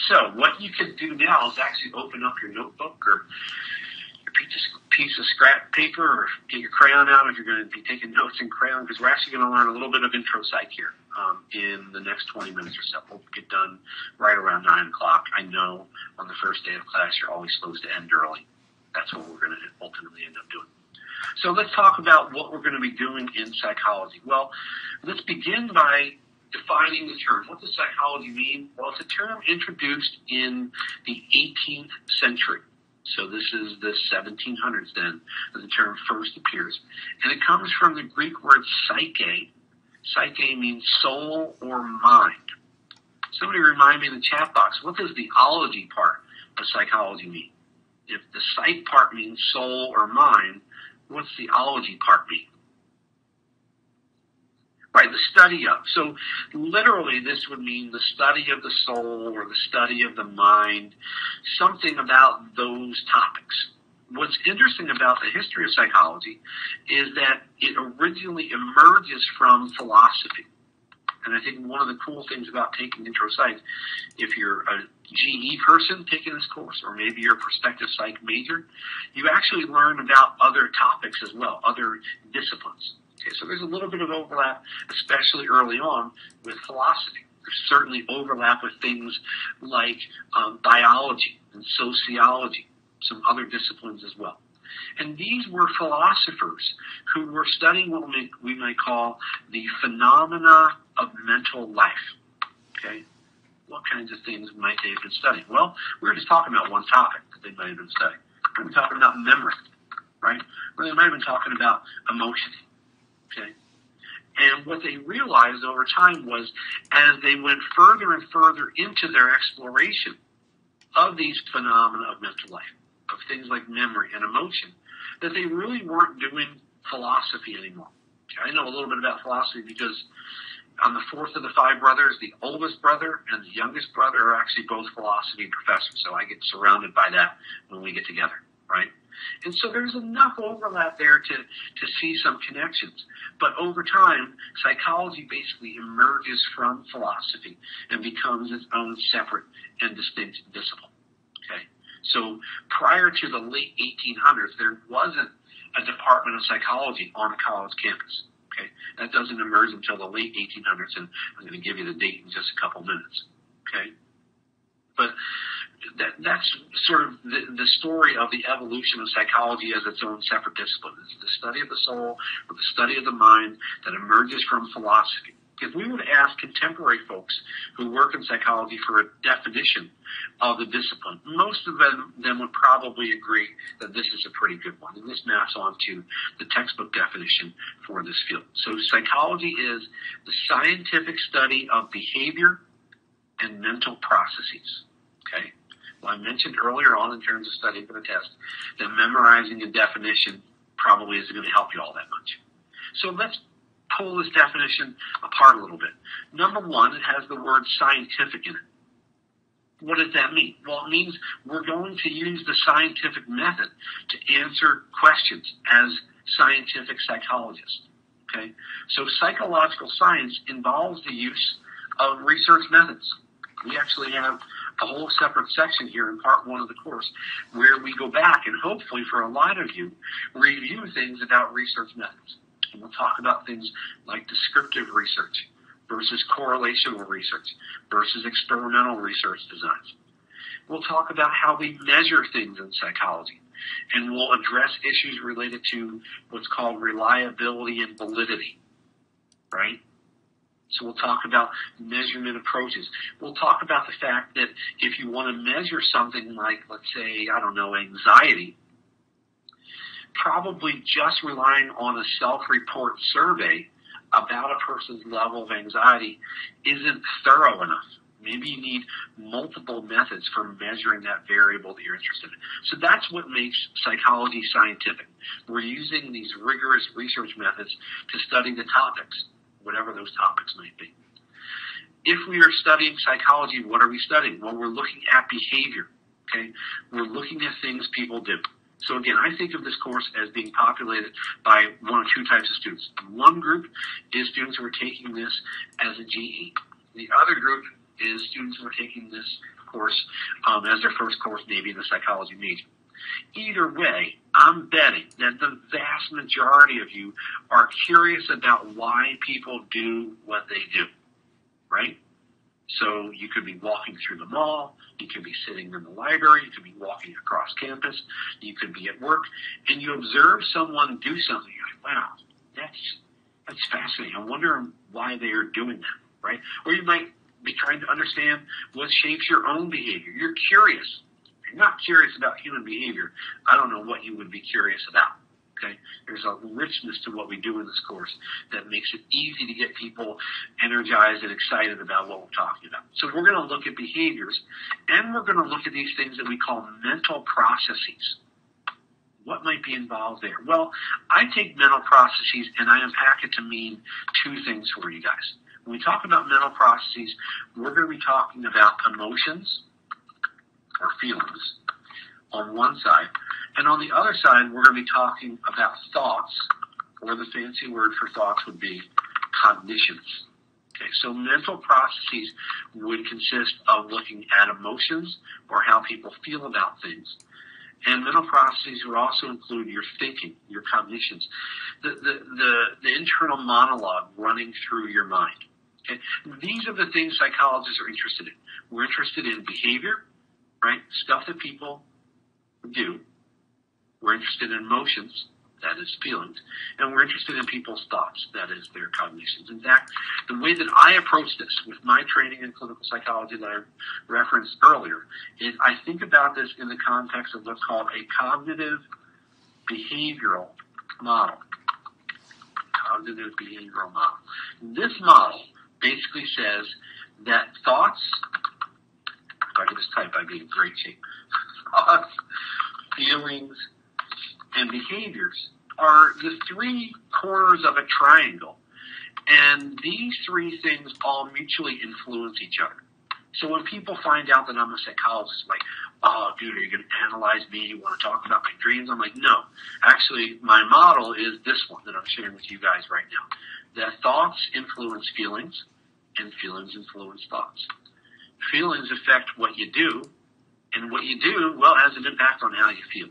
So what you can do now is actually open up your notebook or your piece of scrap paper, or get your crayon out if you're going to be taking notes in crayon, because we're actually going to learn a little bit of intro psych here in the next 20 minutes or so. We'll get done right around 9 o'clock. I know on the first day of class you're always supposed to end early. That's what we're going to ultimately end up doing. So let's talk about what we're going to be doing in psychology. Well, let's begin by defining the term. What does psychology mean? Well, it's a term introduced in the 18th century. So this is the 1700s then that the term first appears. And it comes from the Greek word psyche. Psyche means soul or mind. Somebody remind me in the chat box, what does the ology part of psychology mean? If the psych part means soul or mind, what's the ology part mean? Right, the study of. So literally this would mean the study of the soul or the study of the mind, something about those topics. What's interesting about the history of psychology is that it originally emerges from philosophy. And I think one of the cool things about taking intro psych, if you're a GE person taking this course, or maybe you're a prospective psych major, you actually learn about other topics as well, other disciplines. Okay, so there's a little bit of overlap, especially early on, with philosophy. There's certainly overlap with things like biology and sociology, some other disciplines as well. And these were philosophers who were studying what we might call the phenomena of mental life. Okay? What kinds of things might they have been studying? Well, we were just talking about one topic that they might have been studying. We were talking about memory, right? Or they might have been talking about emotion. Okay? And what they realized over time was, as they went further and further into their exploration of these phenomena of mental life, of things like memory and emotion, that they really weren't doing philosophy anymore. I know a little bit about philosophy because I'm the fourth of the five brothers. The oldest brother and the youngest brother are actually both philosophy professors, so I get surrounded by that when we get together, right? And so there's enough overlap there to see some connections. But over time, psychology basically emerges from philosophy and becomes its own separate and distinct discipline. Okay? So prior to the late 1800s, there wasn't a department of psychology on a college campus. Okay? That doesn't emerge until the late 1800s, and I'm going to give you the date in just a couple minutes. Okay? But that's sort of the story of the evolution of psychology as its own separate discipline. It's the study of the soul or the study of the mind that emerges from philosophy. If we were to ask contemporary folks who work in psychology for a definition of the discipline, most of them would probably agree that this is a pretty good one. And this maps onto the textbook definition for this field. So psychology is the scientific study of behavior and mental processes. Okay? Well, I mentioned earlier on in terms of studying for the test that memorizing a definition probably isn't going to help you all that much. So let's pull this definition apart a little bit. Number one, it has the word scientific in it. What does that mean? Well, it means we're going to use the scientific method to answer questions as scientific psychologists. Okay? So psychological science involves the use of research methods. We actually have a whole separate section here in part one of the course where we go back and hopefully for a lot of you review things about research methods. And we'll talk about things like descriptive research versus correlational research versus experimental research designs. We'll talk about how we measure things in psychology. And we'll address issues related to what's called reliability and validity, right? So we'll talk about measurement approaches. We'll talk about the fact that if you want to measure something like, let's say, I don't know, anxiety, probably just relying on a self-report survey about a person's level of anxiety isn't thorough enough. Maybe you need multiple methods for measuring that variable that you're interested in. So that's what makes psychology scientific. We're using these rigorous research methods to study the topics, whatever those topics might be. If we are studying psychology, what are we studying? Well, we're looking at behavior. Okay? We're looking at things people do. So again, I think of this course as being populated by one of two types of students. One group is students who are taking this as a GE. The other group is students who are taking this course as their first course, maybe in the psychology major. Either way, I'm betting that the vast majority of you are curious about why people do what they do, right? So you could be walking through the mall, you could be sitting in the library, you could be walking across campus, you could be at work, and you observe someone do something. You're like, wow, that's fascinating. I wonder why they are doing that, right? Or you might be trying to understand what shapes your own behavior. You're curious. If you're not curious about human behavior, I don't know what you would be curious about. Okay, there's a richness to what we do in this course that makes it easy to get people energized and excited about what we're talking about. So we're going to look at behaviors, and we're going to look at these things that we call mental processes. What might be involved there? Well, I take mental processes and I unpack it to mean two things for you guys. When we talk about mental processes, we're going to be talking about emotions or feelings on one side. And on the other side, we're going to be talking about thoughts, or the fancy word for thoughts would be cognitions. Okay, so mental processes would consist of looking at emotions or how people feel about things. And mental processes would also include your thinking, your cognitions, the internal monologue running through your mind. Okay, these are the things psychologists are interested in. We're interested in behavior, right? Stuff that people do. We're interested in emotions, that is feelings, and we're interested in people's thoughts, that is their cognitions. In fact, the way that I approach this with my training in clinical psychology that I referenced earlier is I think about this in the context of what's called a cognitive behavioral model. Cognitive behavioral model. This model basically says that thoughts, if I could just type, I'd be in great shape. Thoughts, feelings, and behaviors are the three corners of a triangle. And these three things all mutually influence each other. So when people find out that I'm a psychologist, like, oh, dude, are you going to analyze me? You want to talk about my dreams? I'm like, no. Actually, my model is this one that I'm sharing with you guys right now. That thoughts influence feelings, and feelings influence thoughts. Feelings affect what you do, and what you do, well, has an impact on how you feel.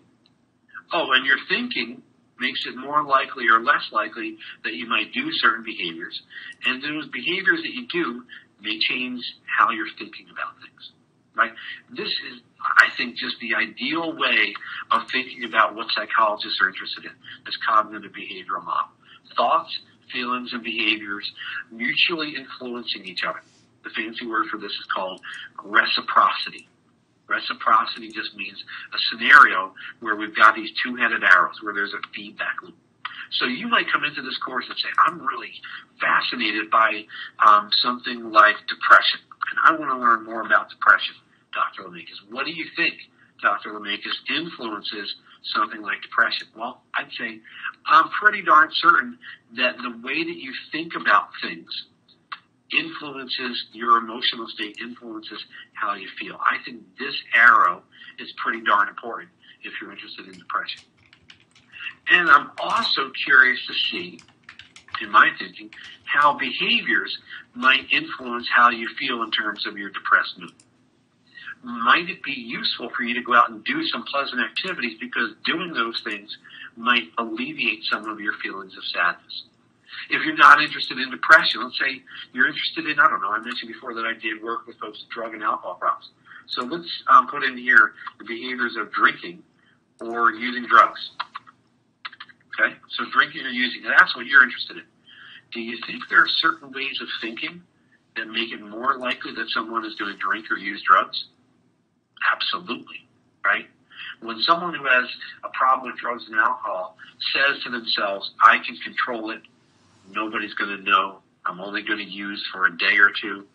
Oh, and your thinking makes it more likely or less likely that you might do certain behaviors. And those behaviors that you do may change how you're thinking about things, right? This is, I think, just the ideal way of thinking about what psychologists are interested in, this cognitive behavioral model. Thoughts, feelings, and behaviors mutually influencing each other. The fancy word for this is called reciprocity. Reciprocity just means a scenario where we've got these two-headed arrows, where there's a feedback loop. So you might come into this course and say, I'm really fascinated by something like depression, and I want to learn more about depression, Dr. Lemekis. What do you think, Dr. Lemekis, influences something like depression? Well, I'd say I'm pretty darn certain that the way that you think about things influences your emotional state, influences how you feel. I think this arrow is pretty darn important if you're interested in depression. And I'm also curious to see, in my thinking, how behaviors might influence how you feel in terms of your depressed mood. Might it be useful for you to go out and do some pleasant activities, because doing those things might alleviate some of your feelings of sadness? If you're not interested in depression, let's say you're interested in, I don't know, I mentioned before that I did work with folks with drug and alcohol problems. So let's put in here the behaviors of drinking or using drugs. Okay? So drinking or using, that's what you're interested in. Do you think there are certain ways of thinking that make it more likely that someone is going to drink or use drugs? Absolutely, right? When someone who has a problem with drugs and alcohol says to themselves, I can control it, nobody's going to know, I'm only going to use for a day or two,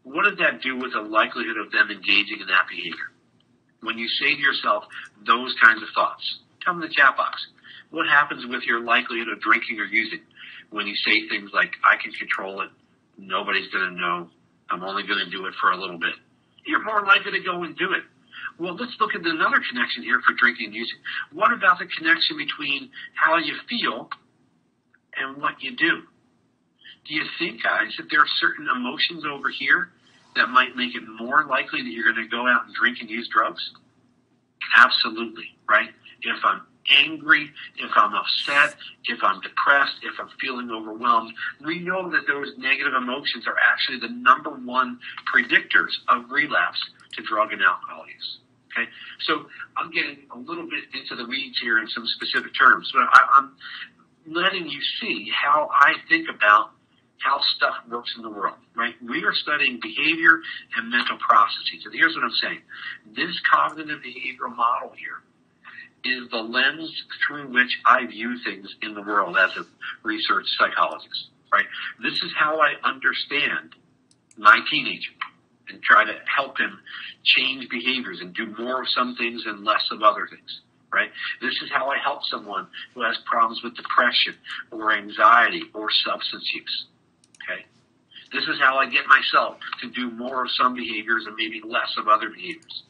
what does that do with the likelihood of them engaging in that behavior? When you say to yourself those kinds of thoughts, tell them in the chat box. What happens with your likelihood of drinking or using when you say things like, I can control it, nobody's going to know, I'm only going to do it for a little bit? You're more likely to go and do it. Well, let's look at another connection here for drinking and using. What about the connection between how you feel and what you do? Do you think, guys, that there are certain emotions over here that might make it more likely that you're going to go out and drink and use drugs? Absolutely, right? If I'm angry, if I'm upset, if I'm depressed, if I'm feeling overwhelmed, we know that those negative emotions are actually the number one predictors of relapse to drug and alcohol use. Okay, so I'm getting a little bit into the weeds here in some specific terms, but I'm letting you see how I think about how stuff works in the world, right? We are studying behavior and mental processes. And here's what I'm saying. This cognitive behavioral model here is the lens through which I view things in the world as a research psychologist, right? This is how I understand my teenager and try to help him change behaviors and do more of some things and less of other things, right? This is how I help someone who has problems with depression or anxiety or substance use, okay? This is how I get myself to do more of some behaviors and maybe less of other behaviors.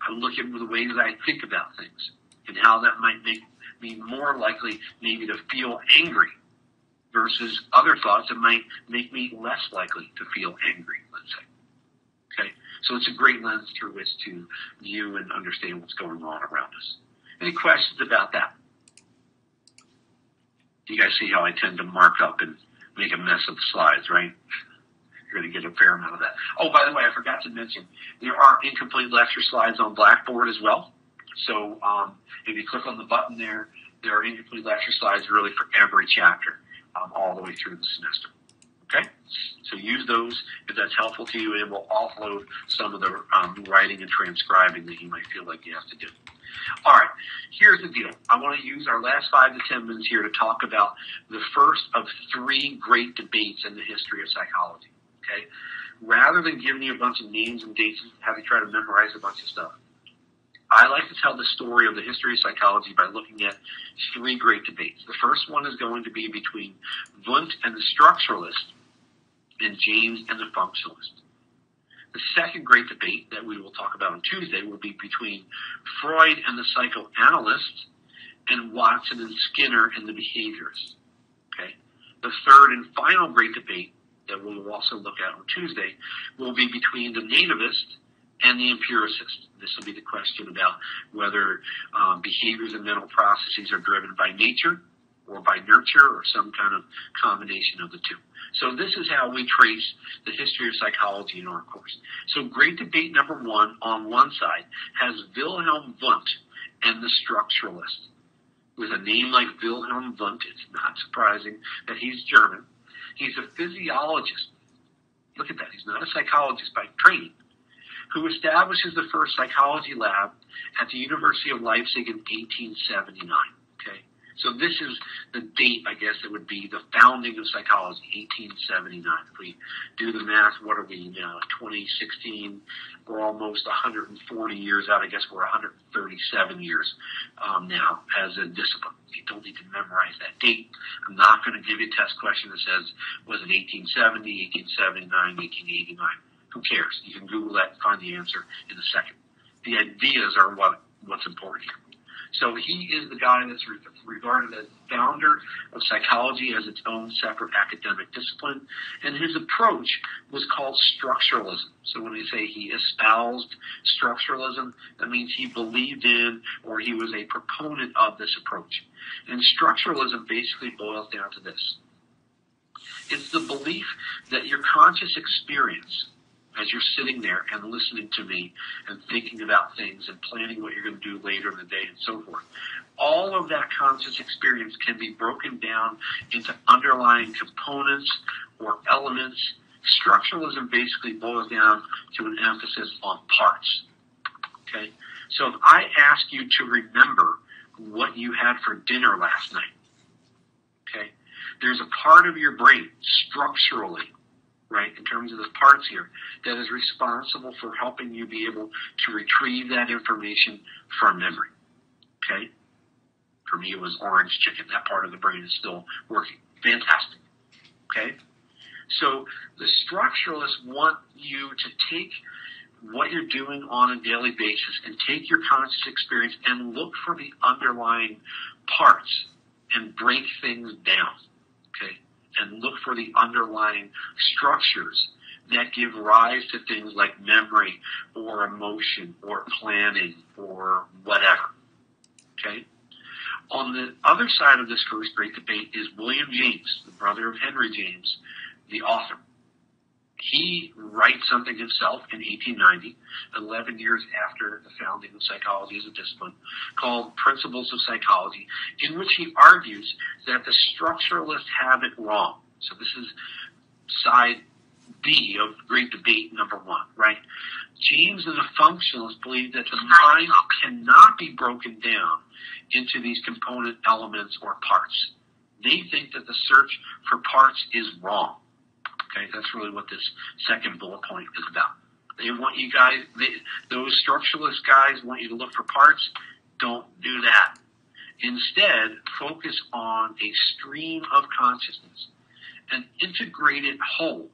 I look at the ways that I think about things and how that might make me more likely maybe to feel angry versus other thoughts that might make me less likely to feel angry, let's say. Okay? So it's a great lens through which to view and understand what's going on around us. Any questions about that? You guys see how I tend to mark up and make a mess of the slides, right? You're going to get a fair amount of that. Oh, by the way, I forgot to mention, there are incomplete lecture slides on Blackboard as well. So if you click on the button there, there are incomplete lecture slides really for every chapter all the way through the semester. Okay? So use those if that's helpful to you. It will offload some of the writing and transcribing that you might feel like you have to do. All right, here's the deal. I want to use our last 5 to 10 minutes here to talk about the first of 3 great debates in the history of psychology. Okay? Rather than giving you a bunch of names and dates and have you try to memorize a bunch of stuff, I like to tell the story of the history of psychology by looking at 3 great debates. The first one is going to be between Wundt and the structuralist and James and the functionalist. The second great debate that we will talk about on Tuesday will be between Freud and the psychoanalyst and Watson and Skinner and the behaviorists. Okay? The third and final great debate that we will also look at on Tuesday will be between the nativist and the empiricist. This will be the question about whether behaviors and mental processes are driven by nature or by nurture or some kind of combination of the two. So this is how we trace the history of psychology in our course. So great debate number 1 on one side has Wilhelm Wundt and the structuralist. With a name like Wilhelm Wundt, it's not surprising that he's German. He's a physiologist. Look at that. He's not a psychologist by training, who establishes the first psychology lab at the University of Leipzig in 1879. Okay? So this is the date, I guess, that would be the founding of psychology, 1879. If we do the math, what are we now, 2016? We're almost 140 years out. I guess we're 137 years now as a discipline. You don't need to memorize that date. I'm not going to give you a test question that says, was it 1870, 1879, 1889? Who cares? You can Google that and find the answer in a second. The ideas are what's important here. So he is the guy that's regarded as the founder of psychology as its own separate academic discipline. And his approach was called structuralism. So when we say he espoused structuralism, that means he believed in or he was a proponent of this approach. And structuralism basically boils down to this. It's the belief that your conscious experience, as you're sitting there and listening to me and thinking about things and planning what you're going to do later in the day and so forth, all of that conscious experience can be broken down into underlying components or elements. Structuralism basically boils down to an emphasis on parts. Okay? So if I ask you to remember what you had for dinner last night, okay, there's a part of your brain structurally, right, in terms of the parts here, that is responsible for helping you be able to retrieve that information from memory. Okay? For me, it was orange chicken. That part of the brain is still working. Fantastic. Okay? So the structuralists want you to take what you're doing on a daily basis and take your conscious experience and look for the underlying parts and break things down. Okay? And look for the underlying structures that give rise to things like memory or emotion or planning or whatever. Okay? On the other side of this first great debate is William James, the brother of Henry James, the author. He writes something himself in 1890, 11 years after the founding of psychology as a discipline, called Principles of Psychology, in which he argues that the structuralists have it wrong. So this is side B of great debate number one, right? James and the functionalists believe that the mind cannot be broken down into these component elements or parts. They think that the search for parts is wrong. Okay, that's really what this second bullet point is about. They want you guys, those structuralist guys want you to look for parts. Don't do that. Instead, focus on a stream of consciousness, an integrated whole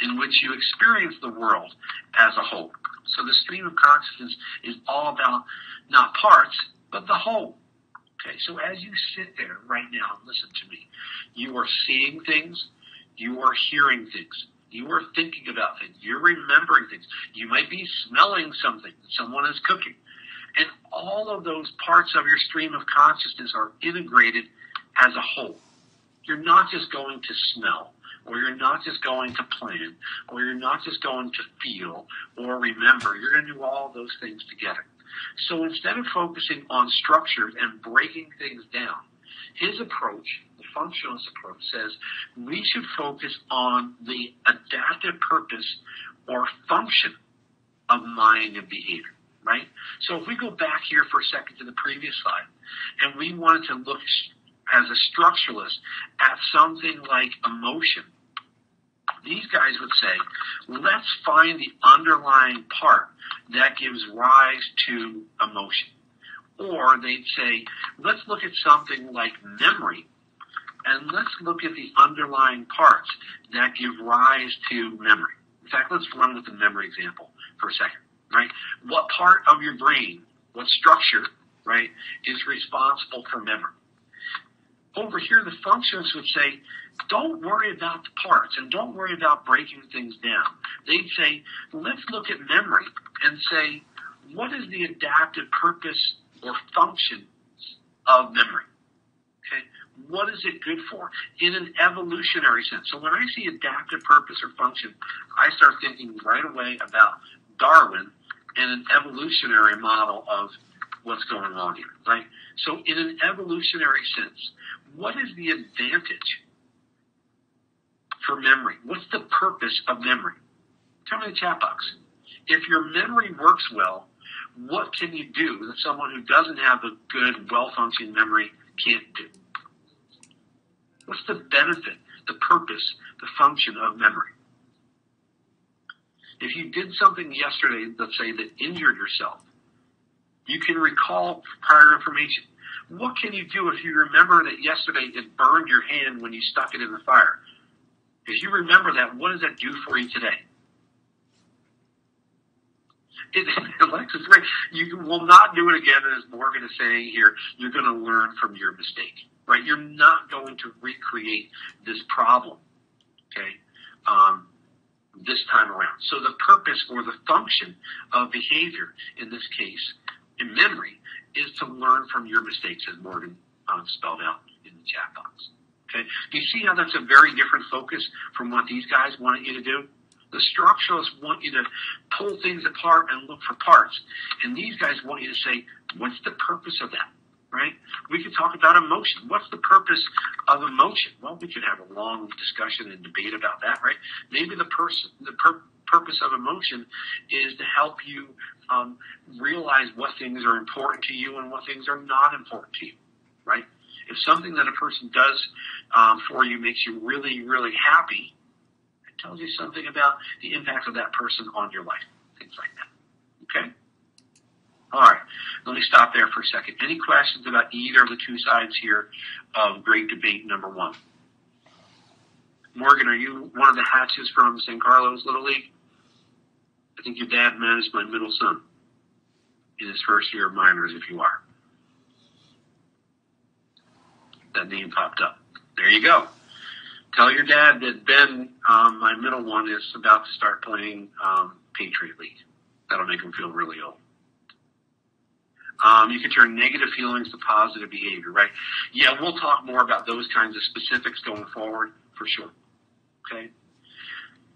in which you experience the world as a whole. So the stream of consciousness is all about not parts, but the whole. Okay, so as you sit there right now and listen to me, you are seeing things, you are hearing things, you are thinking about things, you're remembering things. You might be smelling something that someone is cooking. And all of those parts of your stream of consciousness are integrated as a whole. You're not just going to smell, or you're not just going to plan, or you're not just going to feel or remember. You're going to do all those things together. So instead of focusing on structures and breaking things down, his approach, the functionalist approach, says we should focus on the adaptive purpose or function of mind and behavior, right? So if we go back here for a second to the previous slide, and we wanted to look as a structuralist at something like emotion, these guys would say, let's find the underlying part that gives rise to emotion. Or they'd say, let's look at something like memory, and let's look at the underlying parts that give rise to memory. In fact, let's run with the memory example for a second, right? What part of your brain, what structure, right, is responsible for memory? Over here, the functionalists would say, don't worry about the parts and don't worry about breaking things down. They'd say, let's look at memory and say, what is the adaptive purpose or function of memory? Okay, what is it good for in an evolutionary sense? So when I see adaptive purpose or function, I start thinking right away about Darwin and an evolutionary model of what's going on here, right? So in an evolutionary sense, what is the advantage for memory? What's the purpose of memory? Tell me in the chat box. If your memory works well, what can you do that someone who doesn't have a good, well-functioning memory can't do? What's the benefit, the purpose, the function of memory? If you did something yesterday, let's say, that injured yourself, you can recall prior information. What can you do if you remember that yesterday it burned your hand when you stuck it in the fire? If you remember that, what does that do for you today? Alexis, you will not do it again, as Morgan is saying here. You're going to learn from your mistake, right? You're not going to recreate this problem, okay, this time around. So the purpose or the function of behavior, in this case, in memory, is to learn from your mistakes, as Morgan spelled out in the chat box. Okay, do you see how that's a very different focus from what these guys wanted you to do? The structuralists want you to pull things apart and look for parts. And these guys want you to say, what's the purpose of that, right? We could talk about emotion. What's the purpose of emotion? Well, we could have a long discussion and debate about that, right? Maybe the purpose of emotion is to help you realize what things are important to you and what things are not important to you, right? If something that a person does for you makes you really, really happy, it tells you something about the impact of that person on your life, things like that. Okay? All right. Let me stop there for a second. Any questions about either of the two sides here of great debate number one? Morgan, are you one of the hatches from San Carlos Little League? I think your dad managed my middle son in his first year of minors, if you are. That name popped up. There you go. Tell your dad that Ben, my middle one, is about to start playing Patriot League. That'll make him feel really old. You can turn negative feelings to positive behavior, right? Yeah, we'll talk more about those kinds of specifics going forward, for sure. Okay?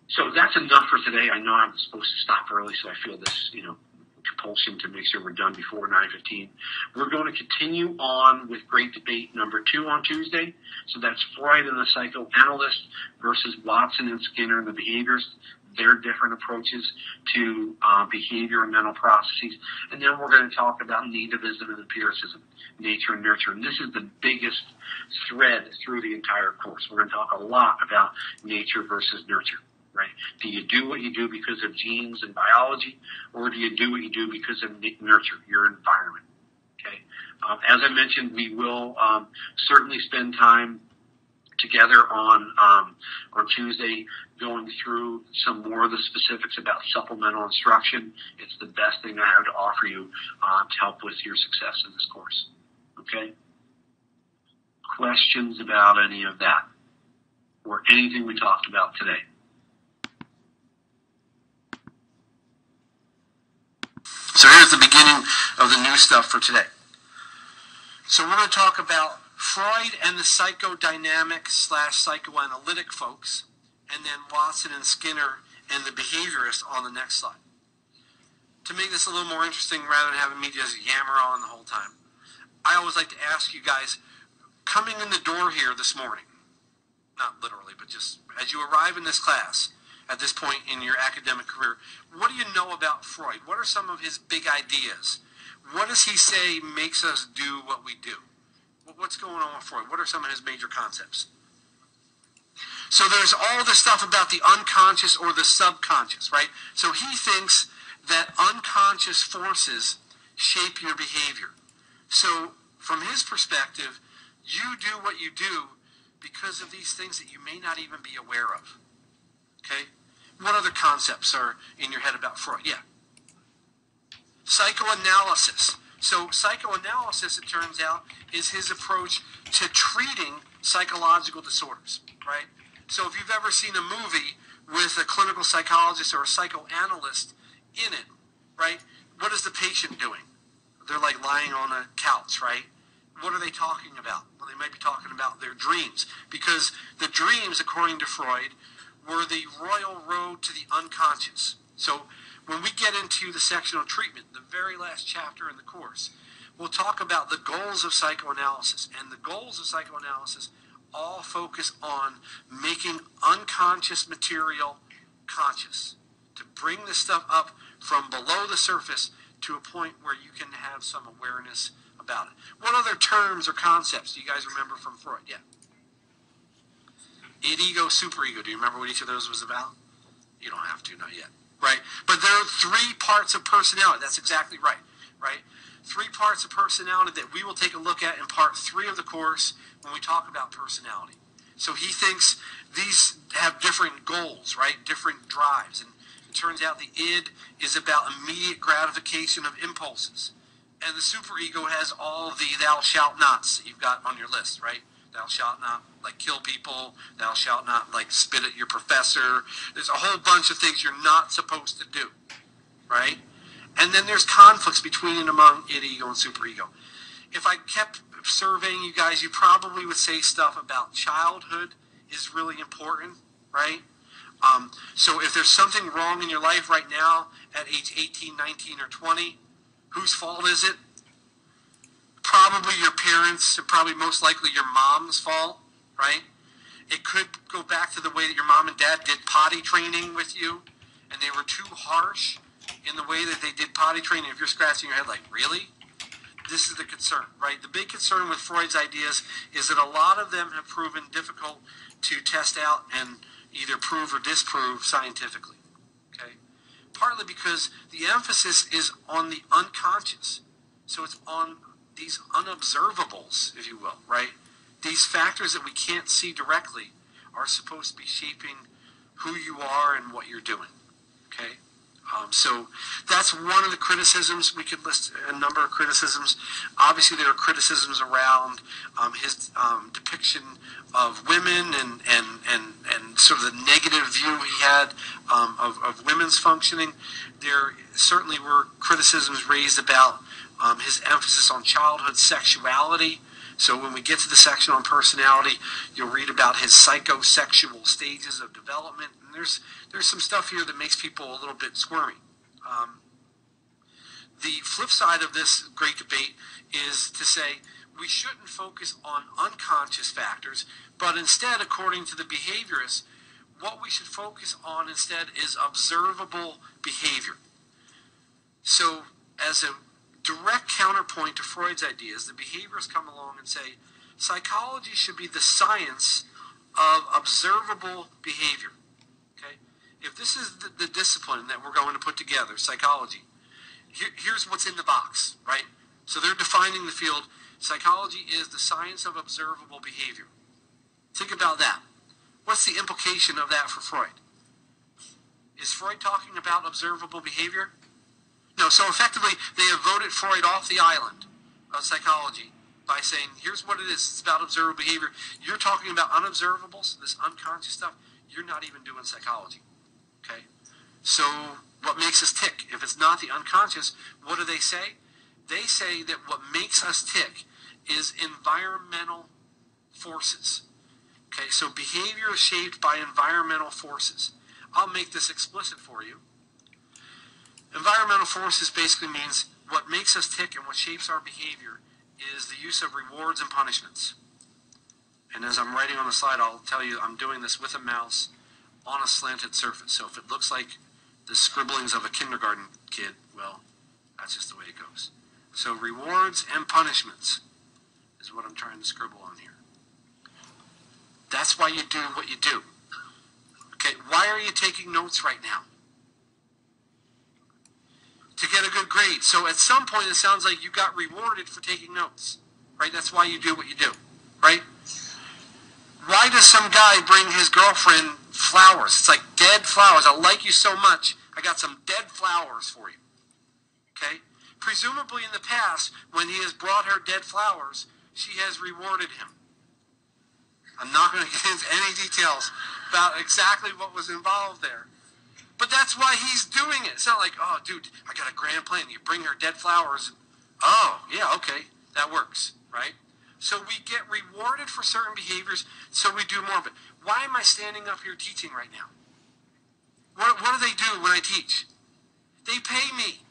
So that's enough for today. I know I'm supposed to stop early, so I feel this, compulsion to make sure we're done before 9:15. We're going to continue on with Great Debate number 2 on Tuesday. So that's Freud and the psychoanalyst versus Watson and Skinner and the behaviorists, their different approaches to behavior and mental processes. And then we're going to talk about nativism and empiricism, nature and nurture. And this is the biggest thread through the entire course. We're going to talk a lot about nature versus nurture. Right? Do you do what you do because of genes and biology, or do you do what you do because of nurture, your environment? Okay. As I mentioned, we will certainly spend time together on Tuesday going through some more of the specifics about supplemental instruction. It's the best thing I have to offer you to help with your success in this course. Okay. Questions about any of that or anything we talked about today? So here's the beginning of the new stuff for today. So we're going to talk about Freud and the psychodynamic / psychoanalytic folks, and then Watson and Skinner and the behaviorist on the next slide. To make this a little more interesting, rather than having me just yammer on the whole time, I always like to ask you guys, coming in the door here this morning, not literally, but just as you arrive in this class, at this point in your academic career, what do you know about Freud? What are some of his big ideas? What does he say makes us do what we do? What's going on with Freud? What are some of his major concepts? So there's all this stuff about the unconscious or the subconscious, right? So he thinks that unconscious forces shape your behavior. So from his perspective, you do what you do because of these things that you may not even be aware of. Okay? What other concepts are in your head about Freud? Yeah. Psychoanalysis. So psychoanalysis, it turns out, is his approach to treating psychological disorders, right? So if you've ever seen a movie with a clinical psychologist or a psychoanalyst in it, right, what is the patient doing? They're like lying on a couch, right? What are they talking about? Well, they might be talking about their dreams, because the dreams, according to Freud, were the royal road to the unconscious. So when we get into the section on treatment, the very last chapter in the course, we'll talk about the goals of psychoanalysis. And the goals of psychoanalysis all focus on making unconscious material conscious, to bring this stuff up from below the surface to a point where you can have some awareness about it. What other terms or concepts do you guys remember from Freud? Yeah. Id, ego, superego. Do you remember what each of those was about? You don't have to, not yet. Right? But there are 3 parts of personality. That's exactly right. Right? 3 parts of personality that we will take a look at in part 3 of the course when we talk about personality. So he thinks these have different goals, right? Different drives. And it turns out the id is about immediate gratification of impulses. And the superego has all the thou shalt nots that you've got on your list, right? Thou shalt not, kill people. Thou shalt not, spit at your professor. There's a whole bunch of things you're not supposed to do, right? And then there's conflicts between and among id, ego, and superego. If I kept surveying you guys, you probably would say stuff about childhood is really important, right? So if there's something wrong in your life right now at age 18, 19, or 20, whose fault is it? Probably your parents, and probably most likely your mom's fault, right? It could go back to the way that your mom and dad did potty training with you, and they were too harsh in the way that they did potty training. If you're scratching your head really? This is the concern, right? The big concern with Freud's ideas is that a lot of them have proven difficult to test out and either prove or disprove scientifically, okay? Partly because the emphasis is on the unconscious. So it's on these unobservables, if you will, right? These factors that we can't see directly are supposed to be shaping who you are and what you're doing, okay? So that's one of the criticisms. We could list a number of criticisms. Obviously, there are criticisms around his depiction of women and sort of the negative view he had of women's functioning. There certainly were criticisms raised about his emphasis on childhood sexuality. So when we get to the section on personality, you'll read about his psychosexual stages of development. And there's some stuff here that makes people a little bit squirmy. The flip side of this great debate is to say we shouldn't focus on unconscious factors, but instead, according to the behaviorists, what we should focus on instead is observable behavior. So as a direct counterpoint to Freud's ideas, the behaviorists come along and say psychology should be the science of observable behavior. Okay? If this is the discipline that we're going to put together, psychology, here's what's in the box, right? So they're defining the field. Psychology is the science of observable behavior. Think about that. What's the implication of that for Freud? Is Freud talking about observable behavior? No, so effectively, they have voted Freud off the island of psychology by saying, here's what it is, it's about observable behavior. You're talking about unobservables, this unconscious stuff, you're not even doing psychology, okay? So what makes us tick? If it's not the unconscious, what do they say? They say that what makes us tick is environmental forces. Okay, so behavior is shaped by environmental forces. I'll make this explicit for you. Environmental forces basically means what makes us tick and what shapes our behavior is the use of rewards and punishments. And as I'm writing on the slide, I'll tell you I'm doing this with a mouse on a slanted surface. So if it looks like the scribblings of a kindergarten kid, well, that's just the way it goes. So rewards and punishments is what I'm trying to scribble on here. That's why you do what you do. Okay, why are you taking notes right now? To get a good grade. So at some point it sounds like you got rewarded for taking notes. Right? That's why you do what you do. Right? Why does some guy bring his girlfriend flowers? It's like dead flowers. I like you so much. I got some dead flowers for you. Okay? Presumably in the past, when he has brought her dead flowers, she has rewarded him. I'm not going to get into any details about exactly what was involved there. But that's why he's doing it. It's not like, oh, dude, I got a grand plan. You bring her dead flowers. Oh, yeah, okay. That works, right? So we get rewarded for certain behaviors, so we do more of it. Why am I standing up here teaching right now? What do they do when I teach? They pay me.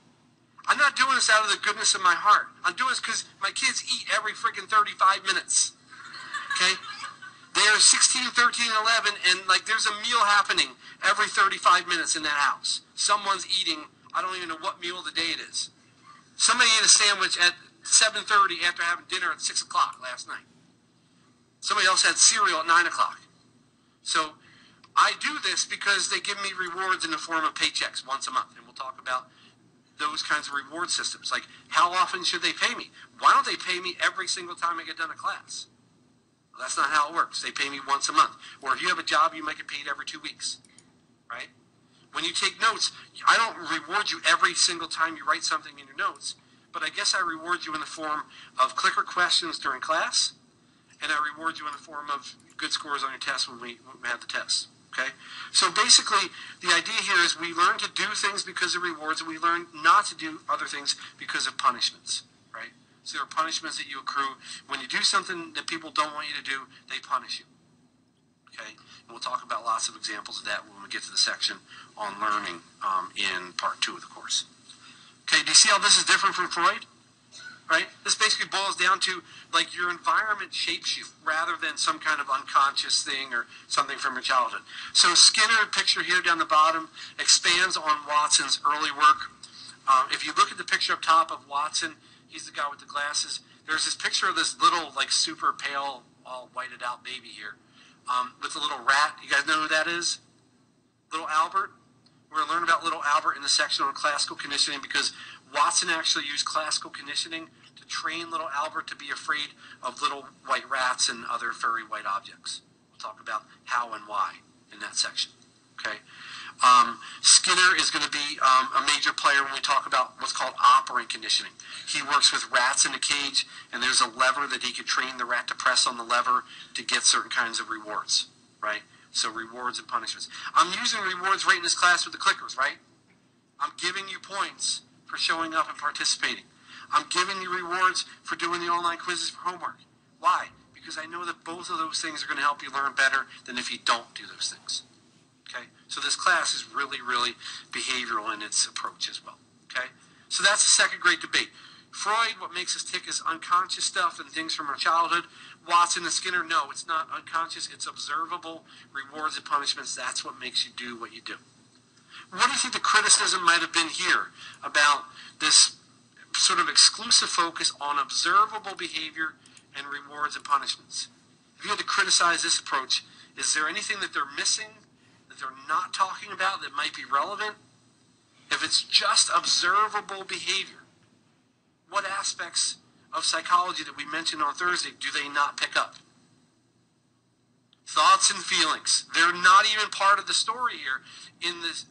I'm not doing this out of the goodness of my heart. I'm doing this because my kids eat every freaking 35 minutes. Okay? They are 16, 13, 11, and like there's a meal happening every 35 minutes in that house. Someone's eating, I don't even know what meal of the day it is. Somebody ate a sandwich at 7:30 after having dinner at 6 o'clock last night. Somebody else had cereal at 9 o'clock. So I do this because they give me rewards in the form of paychecks once a month, and we'll talk about those kinds of reward systems. Like, how often should they pay me? Why don't they pay me every single time I get done a class? Well, that's not how it works. They pay me once a month. Or if you have a job, you might get paid every 2 weeks. Right? When you take notes, I don't reward you every single time you write something in your notes, but I guess I reward you in the form of clicker questions during class, and I reward you in the form of good scores on your tests when we have the tests. Okay? So basically, the idea here is we learn to do things because of rewards, and we learn not to do other things because of punishments. Right? So there are punishments that you accrue. When you do something that people don't want you to do, they punish you. Okay? And we'll talk about lots of examples of that when we get to the section on learning in part 2 of the course. Okay, do you see how this is different from Freud? Right? This basically boils down to, like, your environment shapes you rather than some kind of unconscious thing or something from your childhood. So Skinner, picture here down the bottom, expands on Watson's early work. If you look at the picture up top of Watson, he's the guy with the glasses. There's this picture of this little, like, super pale, all whited out baby here with a little rat. You guys know who that is? Little Albert. We're going to learn about little Albert in the section on classical conditioning because Watson actually used classical conditioning to train little Albert to be afraid of little white rats and other furry white objects. We'll talk about how and why in that section. Okay. Skinner is going to be a major player when we talk about what's called operant conditioning. He works with rats in a cage, and there's a lever that he could train the rat to press on the lever to get certain kinds of rewards, right? So rewards and punishments. I'm using rewards right in this class with the clickers, right? I'm giving you points for showing up and participating. I'm giving you rewards for doing the online quizzes for homework. Why? Because I know that both of those things are going to help you learn better than if you don't do those things. Okay? So this class is really, really behavioral in its approach as well. Okay? So that's the second great debate. Freud, what makes us tick is unconscious stuff and things from our childhood. Watson and Skinner, no, it's not unconscious. It's observable rewards and punishments. That's what makes you do what you do. What do you think the criticism might have been here about this sort of exclusive focus on observable behavior and rewards and punishments? If you had to criticize this approach, is there anything that they're missing, that they're not talking about that might be relevant? If it's just observable behavior, what aspects of psychology that we mentioned on Thursday do they not pick up? Thoughts and feelings. They're not even part of the story here in the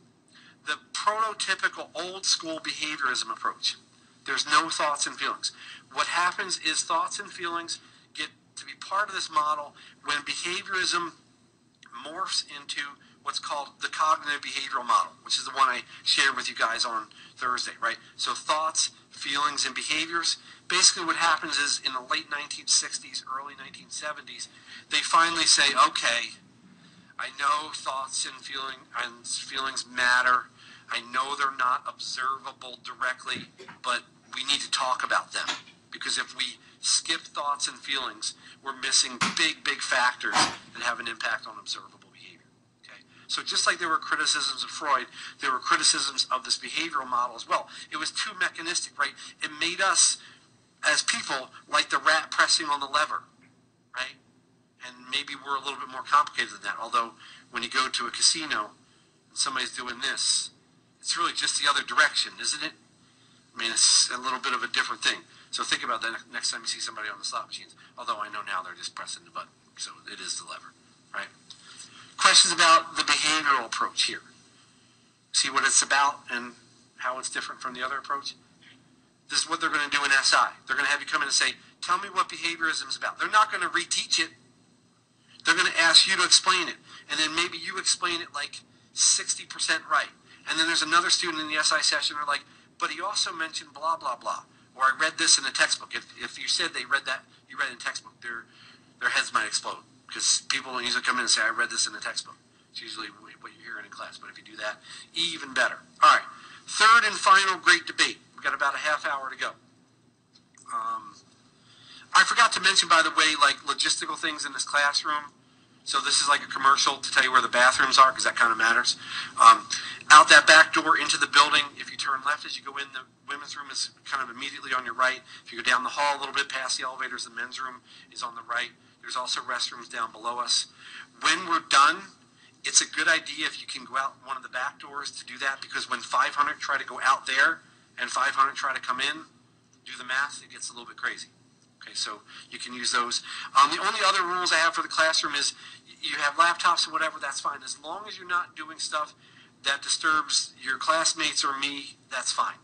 prototypical old school behaviorism approach. There's no thoughts and feelings. What happens is thoughts and feelings get to be part of this model when behaviorism morphs into what's called the cognitive behavioral model, which is the one I shared with you guys on Thursday, right? So thoughts, feelings, and behaviors. Basically what happens is in the late 1960s, early 1970s, they finally say, okay, I know thoughts and feelings matter. I know they're not observable directly, but we need to talk about them. Because if we skip thoughts and feelings, we're missing big, big factors that have an impact on observable behavior. Okay? So just like there were criticisms of Freud, there were criticisms of this behavioral model as well. It was too mechanistic, right? It made us, as people, like the rat pressing on the lever, right? And maybe we're a little bit more complicated than that. Although when you go to a casino and somebody's doing this, it's really just the other direction, isn't it? I mean, it's a little bit of a different thing. So think about that next time you see somebody on the slot machines. Although I know now they're just pressing the button. So it is the lever, right? Questions about the behavioral approach here. See what it's about and how it's different from the other approach? This is what they're going to do in SI. They're going to have you come in and say, tell me what behaviorism is about. They're not going to reteach it. They're going to ask you to explain it. And then maybe you explain it like 60% right. And then there's another student in the SI session who are like, but he also mentioned blah, blah, blah. Or I read this in the textbook. If you said they read that, you read it in textbook, their heads might explode. Because people don't usually come in and say, I read this in the textbook. It's usually what you're hearing in class. But if you do that, even better. All right. Third and final great debate. We've got about a half hour to go. I forgot to mention, by the way, like logistical things in this classroom. So this is like a commercial to tell you where the bathrooms are, because that kind of matters. Out that back door into the building, if you turn left as you go in, the women's room is kind of immediately on your right. If you go down the hall a little bit past the elevators, the men's room is on the right. There's also restrooms down below us. When we're done, it's a good idea if you can go out one of the back doors to do that, because when 500 try to go out there and 500 try to come in, do the math, it gets a little bit crazy. Okay, so you can use those. The only other rules I have for the classroom is you have laptops or whatever, that's fine. As long as you're not doing stuff that disturbs your classmates or me, that's fine.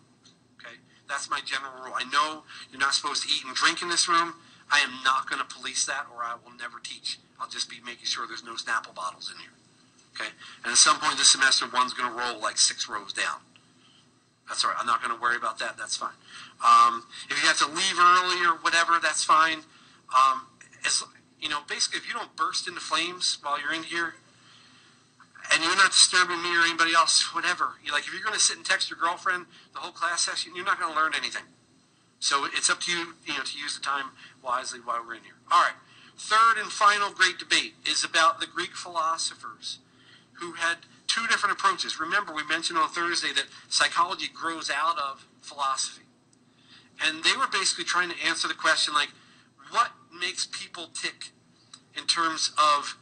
Okay, that's my general rule. I know you're not supposed to eat and drink in this room. I am not going to police that, or I will never teach. I'll just be making sure there's no Snapple bottles in here. Okay, and at some point this semester, one's going to roll like 6 rows down. That's all right. I'm not going to worry about that. That's fine. If you have to leave early or whatever, that's fine. Basically, if you don't burst into flames while you're in here, and you're not disturbing me or anybody else, whatever. If you're going to sit and text your girlfriend the whole class session, you're not going to learn anything. So it's up to you, to use the time wisely while we're in here. All right. Third and final great debate is about the Greek philosophers who had 2 different approaches. Remember, we mentioned on Thursday that psychology grows out of philosophy. And they were basically trying to answer the question, what makes people tick in terms of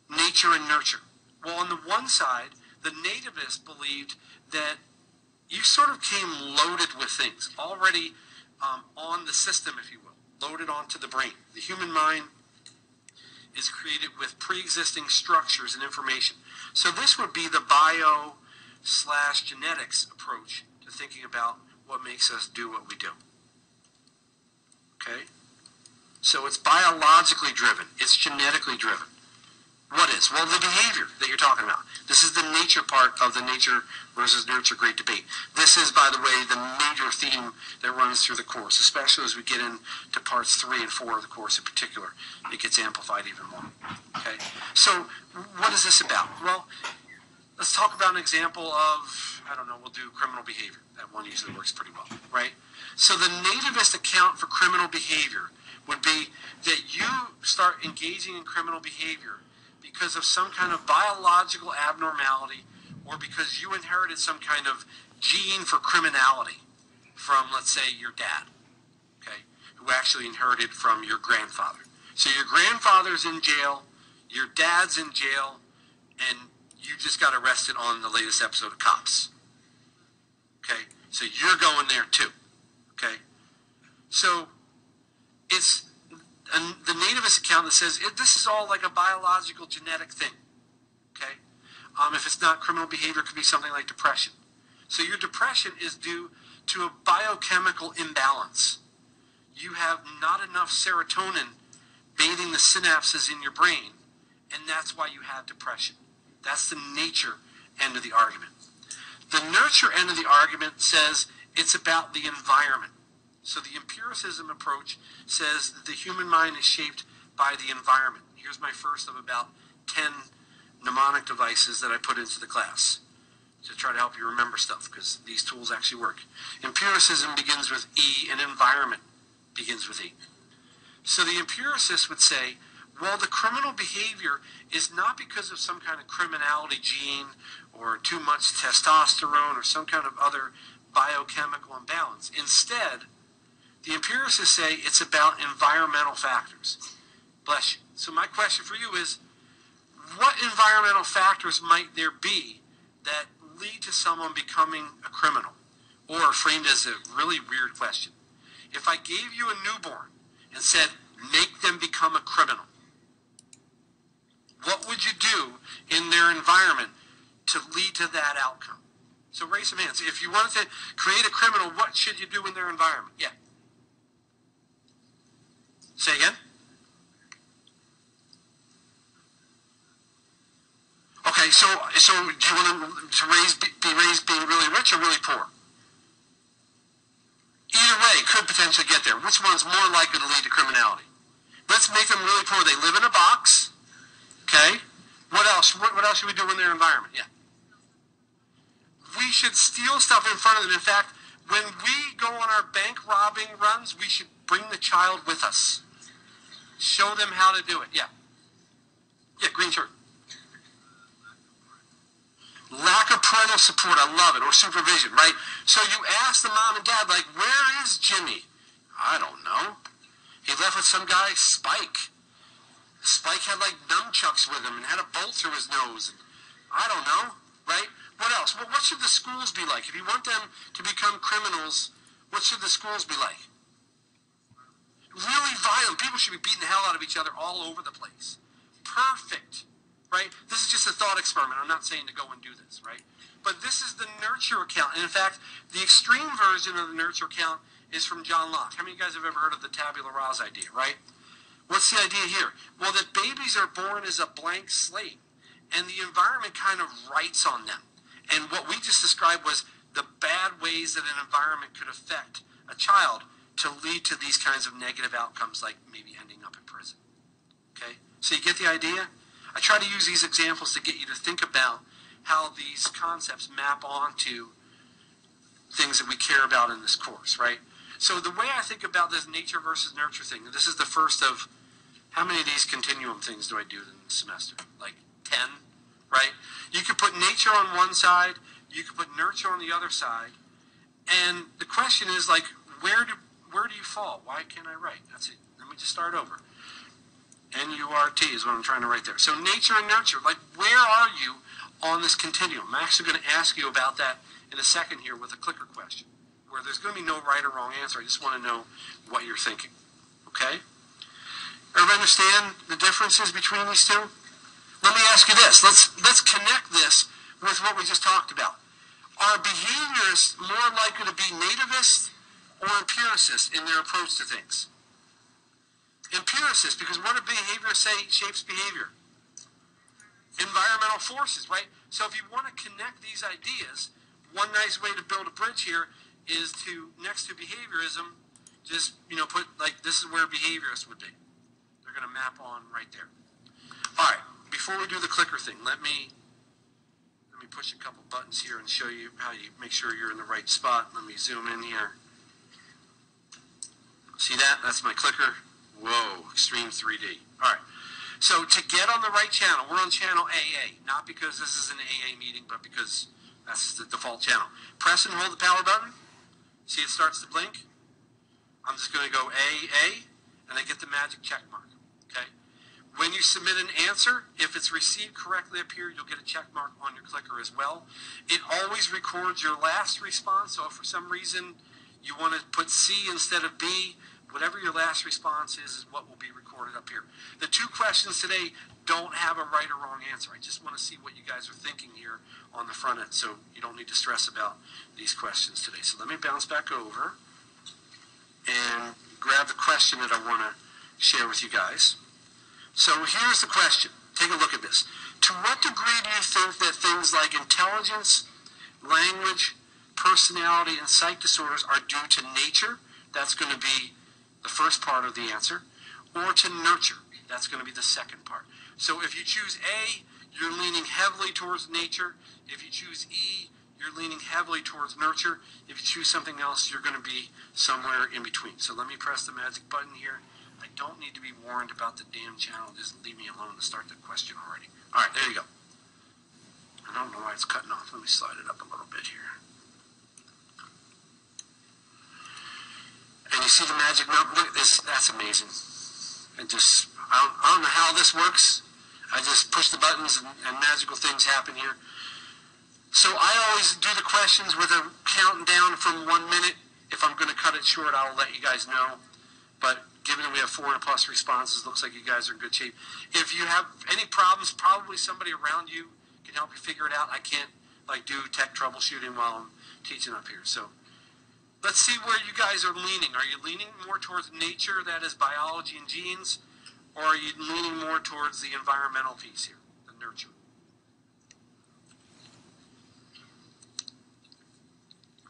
nature and nurture? Well, on the one side, the nativists believed that you sort of came loaded with things, already on the system, if you will, loaded onto the brain. The human mind is created with pre-existing structures and information. So this would be the bio/genetics approach to thinking about what makes us do what we do. Okay? So it's biologically driven. It's genetically driven. What is? Well, the behavior that you're talking about. This is the nature part of the nature versus nurture great debate. This is, by the way, the major theme that runs through the course, especially as we get into parts 3 and 4 of the course in particular. It gets amplified even more. Okay? So what is this about? Well, let's talk about an example of, I don't know, we'll do criminal behavior. That one usually works pretty well, right? So the nativist account for criminal behavior would be that you start engaging in criminal behavior because of some kind of biological abnormality or because you inherited some kind of gene for criminality from, let's say, your dad, okay, who actually inherited from your grandfather. So your grandfather's in jail, your dad's in jail, and you just got arrested on the latest episode of Cops. Okay? So you're going there too. Okay? So it's the nativist account that says this is all like a biological genetic thing. Okay? If it's not criminal behavior, it could be something like depression. So your depression is due to a biochemical imbalance. You have not enough serotonin bathing the synapses in your brain, and that's why you have depression. That's the nature end of the argument. The nurture end of the argument says it's about the environment. So the empiricism approach says that the human mind is shaped by the environment. Here's my first of about 10 mnemonic devices that I put into the class to try to help you remember stuff, because these tools actually work. Empiricism begins with E, and environment begins with E. So the empiricist would say, well, the criminal behavior is not because of some kind of criminality gene or too much testosterone or some kind of other biochemical imbalance. Instead, the empiricists say it's about environmental factors. Bless you. So my question for you is, what environmental factors might there be that lead to someone becoming a criminal? Or framed as a really weird question, if I gave you a newborn and said, make them become a criminal, what would you do in their environment to lead to that outcome? So raise some hands. If you wanted to create a criminal, what should you do in their environment? Yeah. Say again? Okay, so do you want to be raised being really rich or really poor? Either way, could potentially get there. Which one's more likely to lead to criminality? Let's make them really poor. They live in a box. Okay? What else? What else should we do in their environment? Yeah. We should steal stuff in front of them. In fact, when we go on our bank robbing runs, we should bring the child with us. Show them how to do it. Yeah. Yeah, green shirt. Lack of parental support, I love it, or supervision, right? So you ask the mom and dad, like, where is Jimmy? I don't know. He left with some guy, Spike. Spike had like nunchucks with him and had a bolt through his nose. And I don't know, right? What else? Well, what should the schools be like? If you want them to become criminals, what should the schools be like? Really violent. People should be beating the hell out of each other all over the place. Perfect. Right? This is just a thought experiment. I'm not saying to go and do this, right? But this is the nurture account. And in fact, the extreme version of the nurture account is from John Locke. How many of you guys have ever heard of the tabula rasa idea, right? What's the idea here? Well, that babies are born as a blank slate, and the environment kind of writes on them. And what we just described was the bad ways that an environment could affect a child to lead to these kinds of negative outcomes, like maybe ending up in prison. Okay? So you get the idea? I try to use these examples to get you to think about how these concepts map onto things that we care about in this course, right? So the way I think about this nature versus nurture thing, this is the first of, how many of these continuum things do I do in the semester? Like 10, right? You could put nature on one side, you could put nurture on the other side, and the question is, like, where do you fall? Why can't I write? That's it. Let me just start over. N-U-R-T is what I'm trying to write there. So nature and nurture, like, where are you on this continuum? I'm actually going to ask you about that in a second here with a clicker question, where there's going to be no right or wrong answer. I just want to know what you're thinking. Okay? Everybody understand the differences between these two? Let me ask you this. Let's connect this with what we just talked about. Are behaviorists more likely to be nativists or empiricists in their approach to things? Empiricists, because what do behaviorists say shapes behavior? Environmental forces, right? So if you want to connect these ideas, one nice way to build a bridge here is to, next to behaviorism, just, put, like, this is where behaviorists would be. They're going to map on right there. All right, before we do the clicker thing, let me push a couple buttons here and show you how you make sure you're in the right spot. Let me zoom in here. See that? That's my clicker. Whoa, extreme 3D. All right. So to get on the right channel, we're on channel AA, not because this is an AA meeting, but because that's the default channel. Press and hold the power button. See it starts to blink? I'm just going to go AA, and I get the magic check mark. Okay? When you submit an answer, if it's received correctly up here, you'll get a check mark on your clicker as well. It always records your last response, so if for some reason you want to put C instead of B, whatever your last response is what will be recorded up here. The two questions today don't have a right or wrong answer. I just want to see what you guys are thinking here on the front end, so you don't need to stress about these questions today. So let me bounce back over and grab the question that I want to share with you guys. So here's the question. Take a look at this. To what degree do you think that things like intelligence, language, personality, and psych disorders are due to nature? That's going to be the first part of the answer. Or to nurture? That's going to be the second part. So if you choose A, you're leaning heavily towards nature. If you choose E, you're leaning heavily towards nurture. If you choose something else, you're going to be somewhere in between. So let me press the magic button here. I don't need to be warned about the damn channel. Just leave me alone to start the question already. All right, there you go. I don't know why it's cutting off. Let me slide it up a little bit here. And you see the magic number? Look at this. That's amazing. And just, I don't know how this works. I just push the buttons and magical things happen here. So I always do the questions with a count down from 1 minute. If I'm going to cut it short, I'll let you guys know. But given that we have 4+ responses, looks like you guys are in good shape. If you have any problems, probably somebody around you can help you figure it out. I can't do tech troubleshooting while I'm teaching up here. So let's see where you guys are leaning. Are you leaning more towards nature, that is biology and genes, or are you leaning more towards the environmental piece here, the nurture?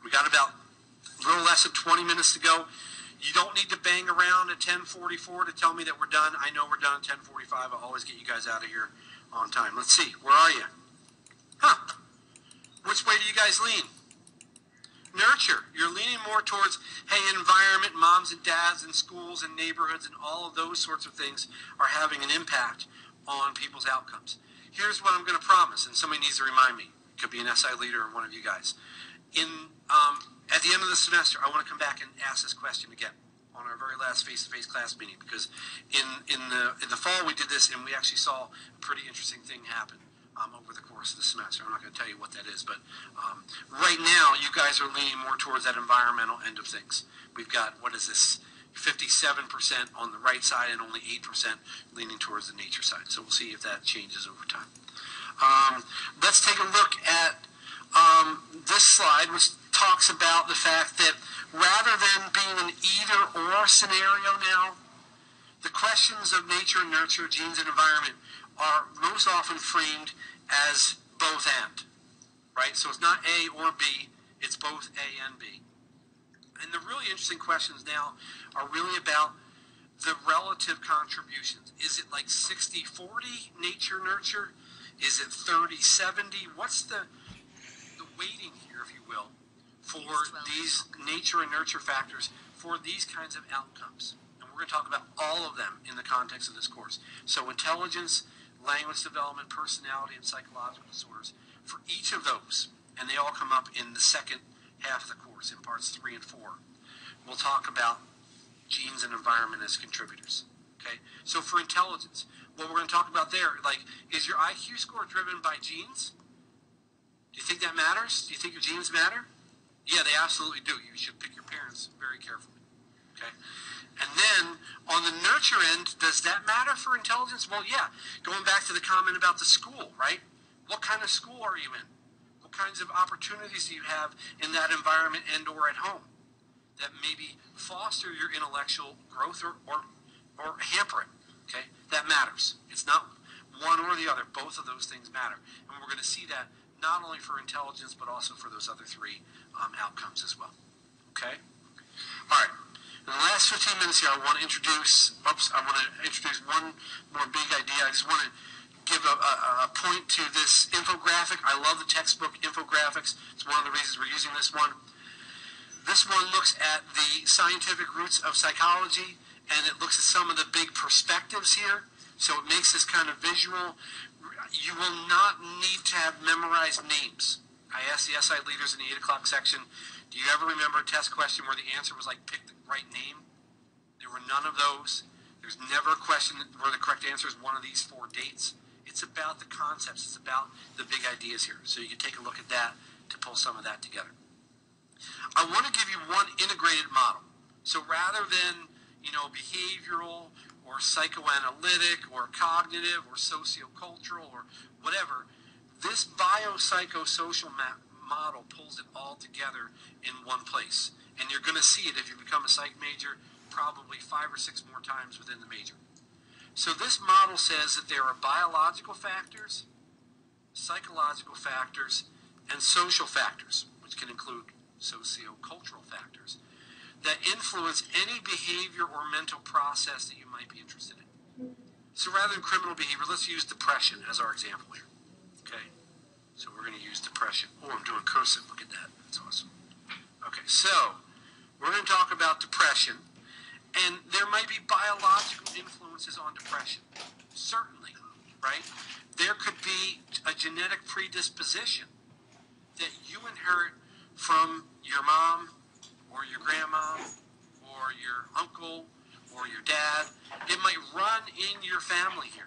We got about a little less than 20 minutes to go. You don't need to bang around at 10:44 to tell me that we're done. I know we're done at 10:45. I'll always get you guys out of here on time. Let's see. Where are you? Huh. Which way do you guys lean? Nurture. You're leaning more towards, hey, environment, moms and dads and schools and neighborhoods and all of those sorts of things are having an impact on people's outcomes. Here's what I'm going to promise, and somebody needs to remind me. It could be an SI leader or one of you guys. At the end of the semester, I want to come back and ask this question again on our very last face-to-face class meeting, because in the fall we did this and we actually saw a pretty interesting thing happen over the course of the semester. I'm not going to tell you what that is, but right now you guys are leaning more towards that environmental end of things. We've got, 57% on the right side and only 8% leaning towards the nature side. So we'll see if that changes over time. Let's take a look at this slide, which talks about the fact that rather than being an either-or scenario now, the questions of nature and nurture, genes and environment, are most often framed as both and, right? So it's not A or B, it's both A and B. And the really interesting questions now are really about the relative contributions. Is it like 60-40 nature-nurture? Is it 30-70? What's the weighting here, if you will, for these nature and nurture factors for these kinds of outcomes? And we're going to talk about all of them in the context of this course. So intelligence, language development, personality, and psychological disorders. For each of those, and they all come up in the second half of the course, in parts 3 and 4, we'll talk about genes and environment as contributors. Okay? So for intelligence, what we're going to talk about there, is your IQ score driven by genes? Do you think that matters? Do you think your genes matter? Yeah, they absolutely do. You should pick your parents very carefully. Okay? And then on the nurture end, does that matter for intelligence? Well, yeah. Going back to the comment about the school, right? What kind of school are you in? What kinds of opportunities do you have in that environment and or at home that maybe foster your intellectual growth or hamper it? Okay? That matters. It's not one or the other. Both of those things matter. And we're going to see that not only for intelligence, but also for those other three outcomes as well. Okay? All right. In the last 15 minutes here, I want to introduce one more big idea. I just want to give a point to this infographic. I love the textbook infographics. It's one of the reasons we're using this one. This one looks at the scientific roots of psychology, and it looks at some of the big perspectives here. So it makes this kind of visual. You will not need to have memorized names. I asked the SI leaders in the 8 o'clock section, do you ever remember a test question where the answer was like, pick the right name? There were none of those. There's never a question where the correct answer is one of these 4 dates. It's about the concepts. It's about the big ideas here. So you can take a look at that to pull some of that together. I want to give you one integrated model. So rather than, behavioral or psychoanalytic or cognitive or sociocultural or whatever, this biopsychosocial model pulls it all together in one place. And you're going to see it if you become a psych major probably 5 or 6 more times within the major. So this model says that there are biological factors, psychological factors, and social factors, which can include sociocultural factors, that influence any behavior or mental process that you might be interested in. So rather than criminal behavior, let's use depression as our example here. Okay? So we're going to use depression. Oh, I'm doing cursive. Look at that. That's awesome. Okay, so we're going to talk about depression. And there might be biological influences on depression. Certainly, right? There could be a genetic predisposition that you inherit from your mom or your grandma or your uncle or your dad. It might run in your family here.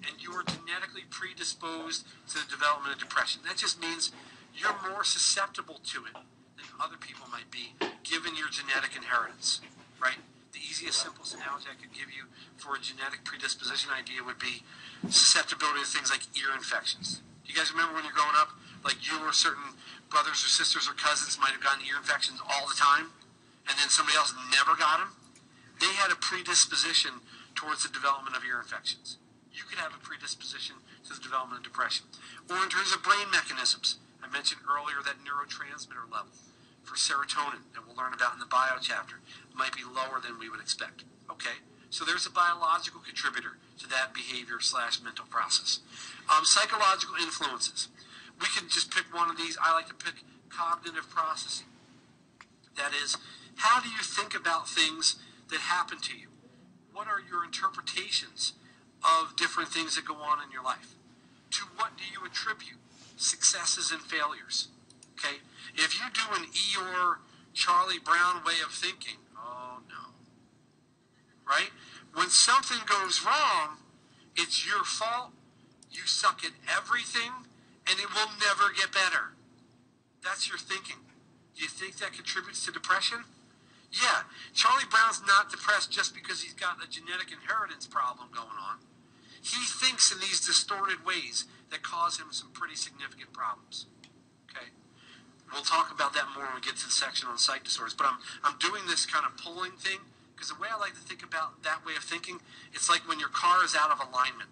And you are genetically predisposed to the development of depression. That just means you're more susceptible to it than other people might be, given your genetic inheritance, right? The easiest, simplest analogy I could give you for a genetic predisposition idea would be susceptibility to things like ear infections. Do you guys remember when you're growing up, like you or certain brothers or sisters or cousins might have gotten ear infections all the time, and then somebody else never got them? They had a predisposition towards the development of ear infections. You could have a predisposition to the development of depression. Or in terms of brain mechanisms, I mentioned earlier that neurotransmitter level for serotonin that we'll learn about in the bio chapter might be lower than we would expect. Okay? So there's a biological contributor to that behavior/mental process. Psychological influences. We can just pick one of these. I like to pick cognitive processing. That is, how do you think about things that happen to you? What are your interpretations of different things that go on in your life? To what do you attribute successes and failures? Okay? If you do an Eeyore, Charlie Brown way of thinking, oh no. Right? When something goes wrong, it's your fault. You suck at everything, and it will never get better. That's your thinking. Do you think that contributes to depression? Yeah. Charlie Brown's not depressed just because he's got a genetic inheritance problem going on. He thinks in these distorted ways that cause him some pretty significant problems. Okay? We'll talk about that more when we get to the section on psych disorders. But I'm doing this kind of pulling thing because the way I like to think about that way of thinking, it's like when your car is out of alignment.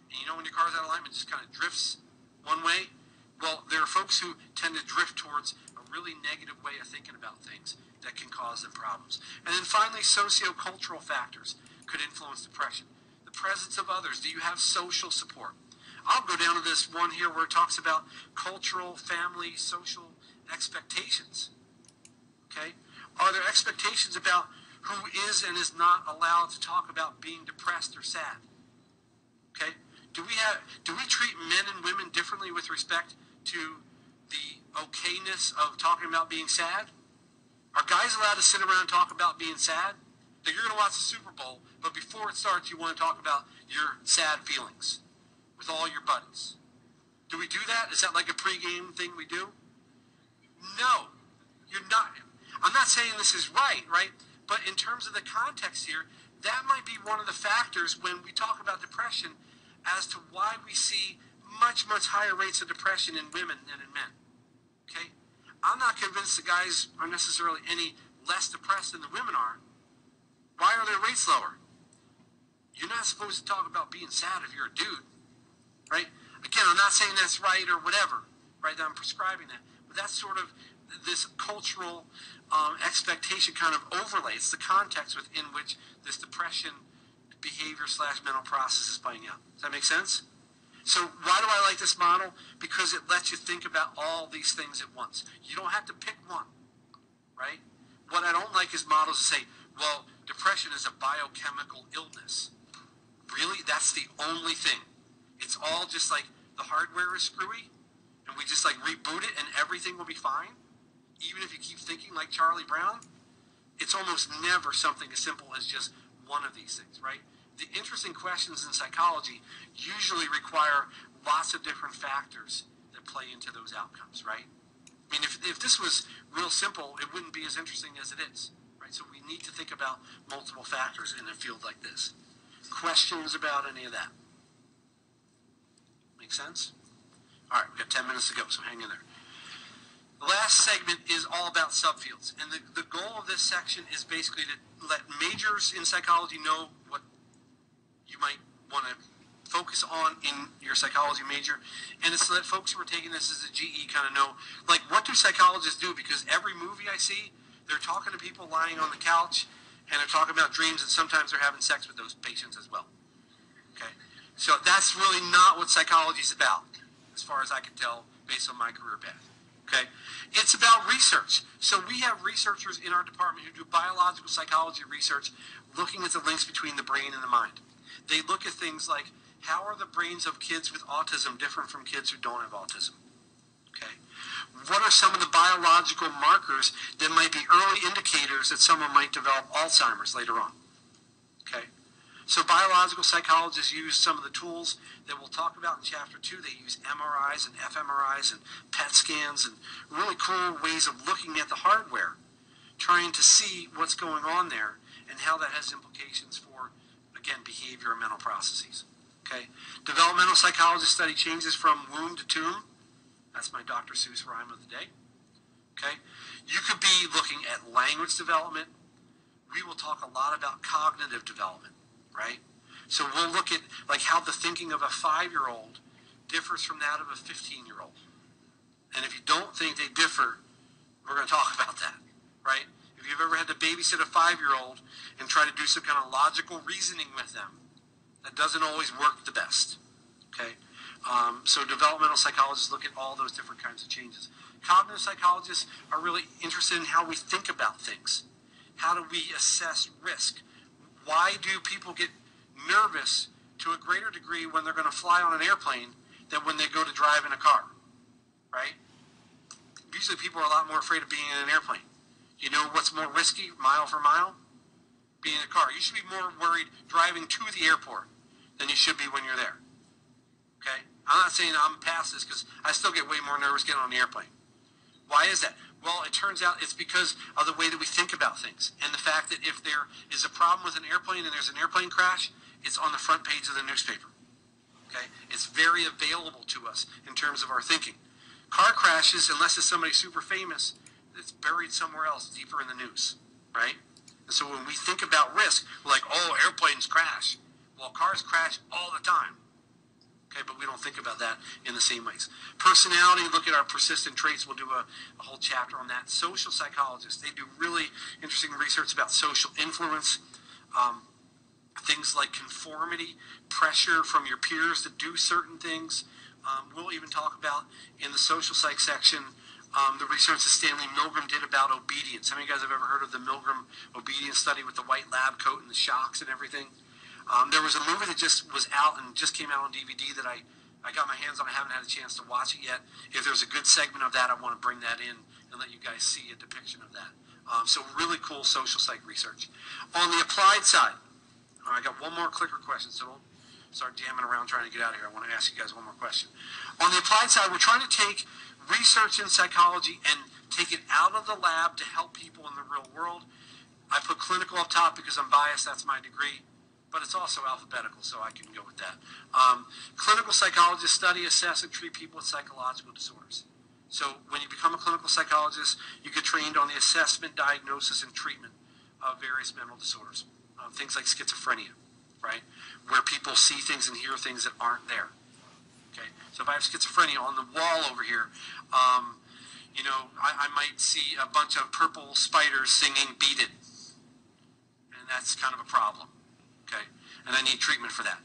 And you know when your car is out of alignment, it just kind of drifts one way? Well, there are folks who tend to drift towards a really negative way of thinking about things that can cause them problems. And then finally, sociocultural factors could influence depression. The presence of others. Do you have social support? I'll go down to this one here where it talks about cultural, family, social expectations. Okay? Are there expectations about who is and is not allowed to talk about being depressed or sad? Okay? Do we treat men and women differently with respect to the okayness of talking about being sad? Are guys allowed to sit around and talk about being sad? Like you're going to watch the Super Bowl, but before it starts, you want to talk about your sad feelings with all your buddies. Do we do that? Is that like a pregame thing we do? No. You're not. I'm not saying this is right? But in terms of the context here, that might be one of the factors when we talk about depression as to why we see much, much higher rates of depression in women than in men. Okay? I'm not convinced the guys are necessarily any less depressed than the women are. Why are their rates lower? You're not supposed to talk about being sad if you're a dude, right? Again, I'm not saying that's right or whatever, right? That I'm prescribing that. But that's sort of this cultural expectation kind of overlays the context within which this depression behavior / mental process is playing out. Does that make sense? So why do I like this model? Because it lets you think about all these things at once. You don't have to pick one, right? What I don't like is models that say, well, depression is a biochemical illness. Really? That's the only thing. It's all just like the hardware is screwy, and we just like reboot it and everything will be fine? Even if you keep thinking like Charlie Brown? It's almost never something as simple as just one of these things, right? The interesting questions in psychology usually require lots of different factors that play into those outcomes, right? I mean, if this was real simple, it wouldn't be as interesting as it is, right? So we need to think about multiple factors in a field like this. Questions about any of that? Make sense? All right, we've got 10 minutes to go, so hang in there. The last segment is all about subfields, and the goal of this section is basically to let majors in psychology know what you might want to focus on in your psychology major, and it's to let folks who are taking this as a GE kind of know, like, what do psychologists do? Because every movie I see, they're talking to people lying on the couch, and they're talking about dreams, and sometimes they're having sex with those patients as well. Okay? So that's really not what psychology is about, as far as I can tell, based on my career path. Okay? It's about research. So we have researchers in our department who do biological psychology research looking at the links between the brain and the mind. They look at things like, how are the brains of kids with autism different from kids who don't have autism? Okay? What are some of the biological markers that might be early indicators that someone might develop Alzheimer's later on? Okay? So biological psychologists use some of the tools that we'll talk about in Chapter 2. They use MRIs and fMRIs and PET scans and really cool ways of looking at the hardware, trying to see what's going on there and how that has implications for, again, behavior and mental processes. Okay? Developmental psychologists study changes from womb to tomb. That's my Dr. Seuss rhyme of the day. Okay? You could be looking at language development. We will talk a lot about cognitive development. Right? So we'll look at like how the thinking of a 5-year-old differs from that of a 15-year-old. And if you don't think they differ, we're going to talk about that. Right? If you've ever had to babysit a 5-year-old and try to do some kind of logical reasoning with them, that doesn't always work the best. Okay? So developmental psychologists look at all those different kinds of changes. Cognitive psychologists are really interested in how we think about things. How do we assess risk? Why do people get nervous to a greater degree when they're going to fly on an airplane than when they go to drive in a car? Right? Usually people are a lot more afraid of being in an airplane. You know what's more risky, mile for mile? Being in a car. You should be more worried driving to the airport than you should be when you're there. Okay? I'm not saying I'm past this because I still get way more nervous getting on the airplane. Why is that? Well, it turns out it's because of the way that we think about things and the fact that if there is a problem with an airplane and there's an airplane crash, it's on the front page of the newspaper. Okay? It's very available to us in terms of our thinking. Car crashes, unless it's somebody super famous, it's buried somewhere else, deeper in the news, right? And so when we think about risk, we're like, oh, airplanes crash. Well, cars crash all the time. Okay, but we don't think about that in the same ways. Personality, look at our persistent traits. We'll do a whole chapter on that. Social psychologists, they do really interesting research about social influence. Things like conformity, pressure from your peers to do certain things. We'll even talk about in the social psych section the research that Stanley Milgram did about obedience. How many of you guys have ever heard of the Milgram obedience study with the white lab coat and the shocks and everything? There was a movie that just was out and just came out on DVD that I got my hands on. I haven't had a chance to watch it yet. If there's a good segment of that, I want to bring that in and let you guys see a depiction of that. So really cool social psych research. On the applied side, I got one more clicker question, so don't start jamming around trying to get out of here. I want to ask you guys one more question. On the applied side, we're trying to take research in psychology and take it out of the lab to help people in the real world. I put clinical up top because I'm biased. That's my degree. But it's also alphabetical, so I can go with that. Clinical psychologists study, assess, and treat people with psychological disorders. So when you become a clinical psychologist, you get trained on the assessment, diagnosis, and treatment of various mental disorders. Things like schizophrenia, right? Where people see things and hear things that aren't there. Okay, so if I have schizophrenia on the wall over here, I might see a bunch of purple spiders singing "Beat It," and that's kind of a problem. Okay, and I need treatment for that.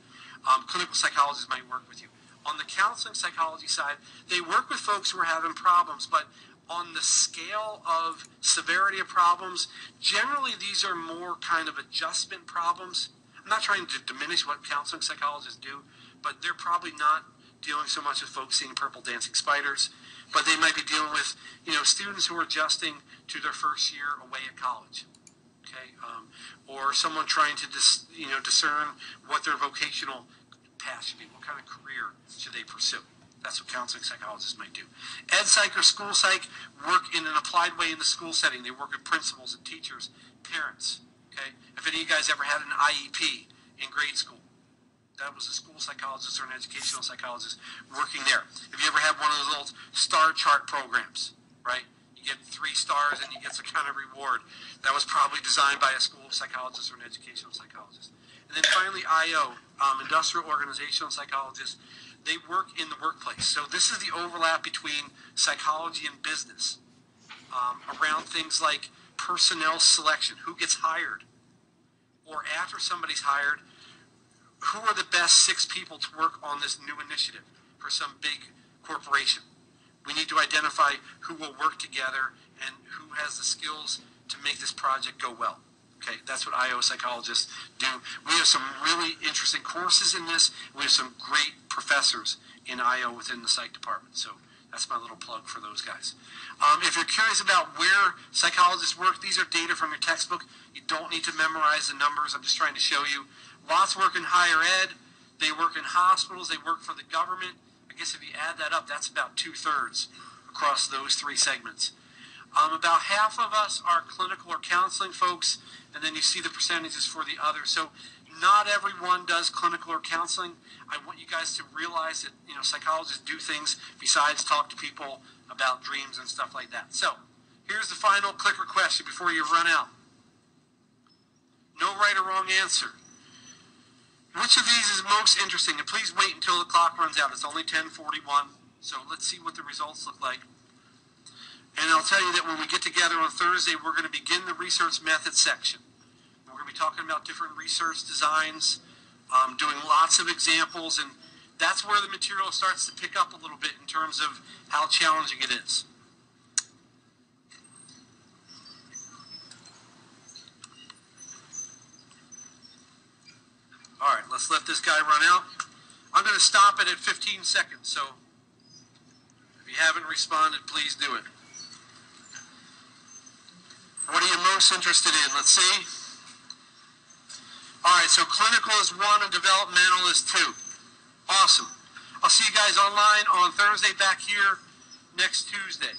Clinical psychologists might work with you. On the counseling psychology side, they work with folks who are having problems, but on the scale of severity of problems, generally these are more kind of adjustment problems. I'm not trying to diminish what counseling psychologists do, but they're probably not dealing so much with folks seeing purple dancing spiders, but they might be dealing with, students who are adjusting to their first year away at college. Okay, or someone trying to discern what their vocational path should be, what kind of career should they pursue. That's what counseling psychologists might do. Ed psych or school psych work in an applied way in the school setting. They work with principals and teachers, parents. Okay, if any of you guys ever had an IEP in grade school, that was a school psychologist or an educational psychologist working there. If you ever had one of those little star chart programs, right? You get 3 stars and you get some kind of reward. That was probably designed by a school psychologist or an educational psychologist. And then finally, IO, industrial organizational psychologists. They work in the workplace. So this is the overlap between psychology and business around things like personnel selection, who gets hired, or after somebody's hired, who are the best 6 people to work on this new initiative for some big corporation. We need to identify who will work together and who has the skills to make this project go well. Okay, that's what IO psychologists do. We have some really interesting courses in this. We have some great professors in IO within the psych department. So that's my little plug for those guys. If you're curious about where psychologists work, these are data from your textbook. You don't need to memorize the numbers. I'm just trying to show you. Lots work in higher ed. They work in hospitals. They work for the government. I guess if you add that up, that's about 2/3 across those 3 segments. About half of us are clinical or counseling folks, and then you see the percentages for the others. So not everyone does clinical or counseling. I want you guys to realize that psychologists do things besides talk to people about dreams and stuff like that. So here's the final clicker question before you run out. No right or wrong answer. Which of these is most interesting? And please wait until the clock runs out. It's only 10:41, so let's see what the results look like. And I'll tell you that when we get together on Thursday, we're going to begin the research methods section. We're going to be talking about different research designs, doing lots of examples, and that's where the material starts to pick up a little bit in terms of how challenging it is. All right, let's let this guy run out. I'm going to stop it at 15 seconds, so if you haven't responded, please do it. What are you most interested in? Let's see. All right, so clinical is 1 and developmental is 2. Awesome. I'll see you guys online on Thursday back here next Tuesday.